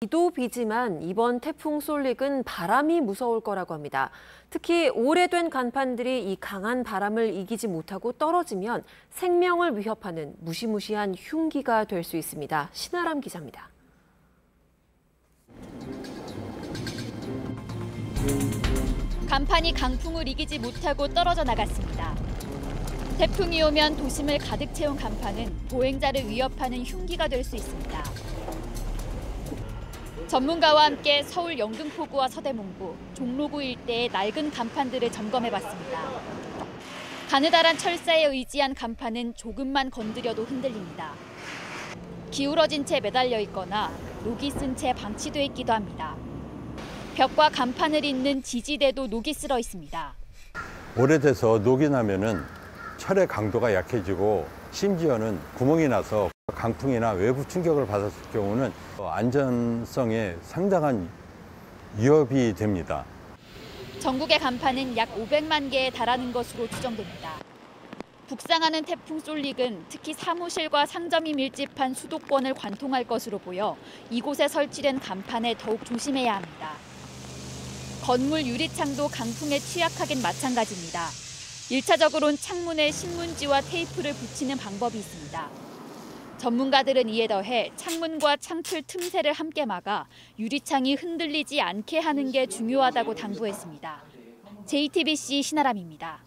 비도 비지만 이번 태풍 쏠릭은 바람이 무서울 거라고 합니다. 특히 오래된 간판들이 이 강한 바람을 이기지 못하고 떨어지면 생명을 위협하는 무시무시한 흉기가 될 수 있습니다. 신아람 기자입니다. 간판이 강풍을 이기지 못하고 떨어져 나갔습니다. 태풍이 오면 도심을 가득 채운 간판은 보행자를 위협하는 흉기가 될 수 있습니다. 전문가와 함께 서울 영등포구와 서대문구, 종로구 일대의 낡은 간판들을 점검해봤습니다. 가느다란 철사에 의지한 간판은 조금만 건드려도 흔들립니다. 기울어진 채 매달려 있거나 녹이 쓴 채 방치돼 있기도 합니다. 벽과 간판을 잇는 지지대도 녹이 쓸어 있습니다. 오래돼서 녹이 나면은 철의 강도가 약해지고 심지어는 구멍이 나서 강풍이나 외부 충격을 받았을 경우는 안전성에 상당한 위협이 됩니다. 전국의 간판은 약 500만 개에 달하는 것으로 추정됩니다. 북상하는 태풍 쏠릭은 특히 사무실과 상점이 밀집한 수도권을 관통할 것으로 보여 이곳에 설치된 간판에 더욱 조심해야 합니다. 건물 유리창도 강풍에 취약하긴 마찬가지입니다. 1차적으로는 창문에 신문지와 테이프를 붙이는 방법이 있습니다. 전문가들은 이에 더해 창문과 창틀 틈새를 함께 막아 유리창이 흔들리지 않게 하는 게 중요하다고 당부했습니다. JTBC 신아람입니다.